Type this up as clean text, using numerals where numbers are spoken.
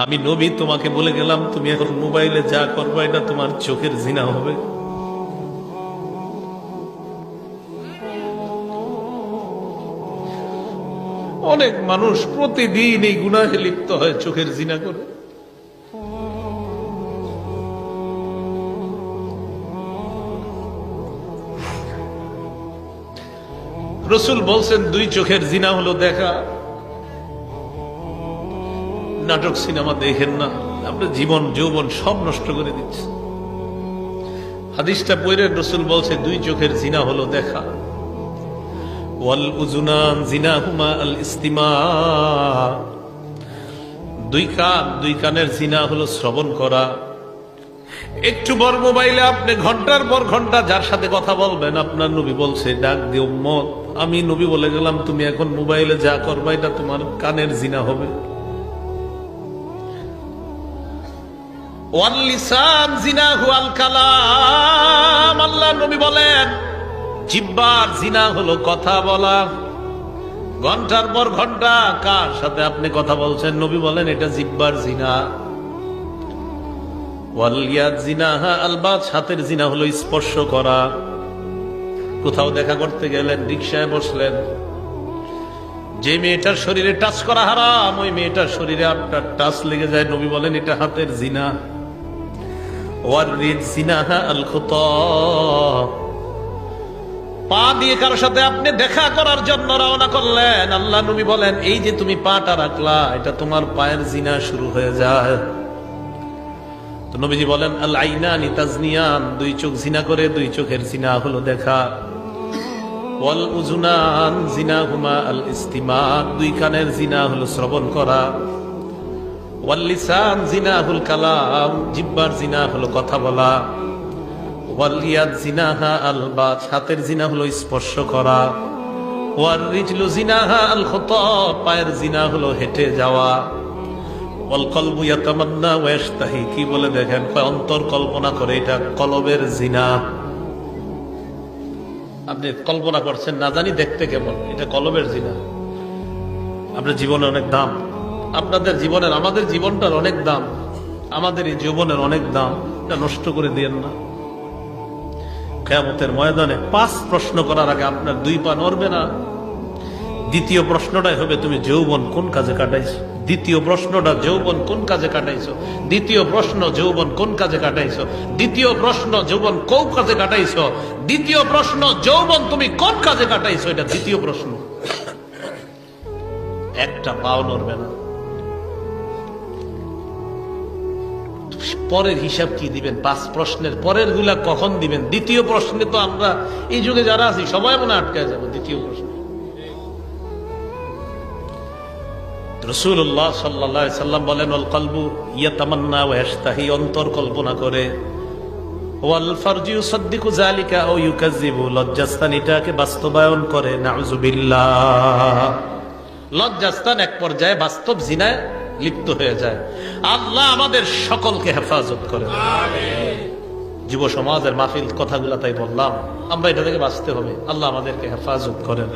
আমি নবী তোমাকে বলে গেলাম তুমি এখন মোবাইলে যা করবে এটা তোমার চোখের জিনা হবে। অনেক মানুষ প্রতিদিন এই গুনাহে লিপ্ত হয়, চোখের জিনা করে। রাসূল বলছেন দুই চোখের জিনা হলো দেখা। নাটক সিনেমা দেখেন না, আপনার জীবন যৌবন সব নষ্ট করে দিচ্ছে। হাদিসটা পড়ে রাসূল বলছে দুই চোখের জিনা হলো দেখা। ওয়াল উযুনান জিনাহুমা আল ইস্তিমা, দুই কানের জিনা হলো শ্রবণ করা। একটু বড় মোবাইলে আপনি ঘন্টার পর ঘন্টা যার সাথে কথা বলবেন, আপনার নবী বলছে ডাক দিও উম্মত, আমি নবী বলে গেলাম তুমি এখন মোবাইলে যা করবা এটা তোমার কানের জিনা হবে। ওয়াল লিসান জিনাহু আল কালাম, আল্লাহ নবী বলেন জিহ্বার জিনা হলো কথা বলা। ঘন্টার পর ঘন্টা কার সাথে আপনি কথা বলছেন, নবী বলেন এটা জিহ্বার জিনা। ওয়াল ইয়াদ জিনাহা আল বাত, হাতের জিনা হলো স্পর্শ করা। কোথাও দেখা করতে গেলেন, রিকশায় বসলেন, যে মেয়েটার শরীরে টাচ করা হারাম, ওই মেয়েটার শরীরে আপনার টাচ লেগে যায়, নবী বলেন এটা হাতের জিনা। ওয়ার রিজ জিনাহা আল খুতা, পা দিয়ে কারোর সাথে আপনি দেখা করার জন্য রওনা করলেন, আল্লাহ নবী বলেন এই যে তুমি পাটা রাখলা এটা তোমার পায়ের জিনা শুরু হয়ে যায়। তো নবীজি বলেন আল আইনানি তাজনিয়ান, দুই চোখ জিনা করে, দুই চোখের জিনা হলো দেখা। ওয়াল উযুনান জিনাহুমা আল ইস্তিমা, দুই কানের জিনা হলো শ্রবণ করা। ওয়াল লিসান জিনাহুল কালাম, জিহ্বার জিনা হলো কথা বলা। ওয়াল ইয়াদ জিনাহা আল বাত, হাতের জিনা হলো স্পর্শ করা। ওয়ার রিজলু জিনাহা আল খুতা, পায়ের জিনা হলো হেঁটে যাওয়া। ওয়াল কলবু ইয়াতামান্না ওয়া ইয়াশতাহি, কি বলে দেখেন, অন্তর কল্পনা করে এটা কলবের জিনা। আপনি কল্পনা করছেন না জানি দেখতে কেমন, এটা কলবের জিনা। আপনার জীবনে অনেক দাম, আপনাদের জীবনের, আমাদের জীবনটার অনেক দাম, আমাদের এই জীবনের অনেক দাম, এটা নষ্ট করে দিয়েন না। কিয়ামতের ময়দানে 5 প্রশ্ন করার আগে আপনার 2 পা নড়বে না। দ্বিতীয় প্রশ্নটাই হবে তুমি যৌবন কোন কাজে কাটাইছো। দ্বিতীয় প্রশ্নটা যৌবন কোন কাজে কাটাইছো। দ্বিতীয় প্রশ্ন যৌবন কোন কাজে কাটাইছো। দ্বিতীয় প্রশ্ন যৌবন কোন কাজে কাটাইছো। দ্বিতীয় প্রশ্ন যৌবন তুমি কোন কাজে কাটাইছো, এটা দ্বিতীয় প্রশ্ন। একটা পাও নড়বে না। পরের হিসাব কি দিবেন? 5 প্রশ্নের পরের গুলা কখন দিবেন? দ্বিতীয় প্রশ্নে তো আমরা এই যুগে যারা আছি সবাই মনে আটকায় যাবো দ্বিতীয় প্রশ্ন। রাসূলুল্লাহ সাল্লাল্লাহু আলাইহি সাল্লাম বলেন ওয়াল কলবু ইয়াতামান্না ওয়া ইয়াশতাহি, অন্তর কল্পনা করে। ওয়াল ফারজু ইউসাদ্দিকু যালিকা আও ইউকাযযিবু, লজ্জাস্থান এটাকে বাস্তবায়ন করে। নাউযুবিল্লাহ, লজ্জাস্থান এক পর্যায়ে বাস্তব জিনায় লিপ্ত হয়ে যায়। আল্লাহ আমাদের সকলকে হেফাজত করেন। যুব সমাজের মাহফিল কথাগুলা তাই বললাম, আমরা এটা থেকে বাঁচতে হবে। আল্লাহ আমাদেরকে হেফাজত করেন।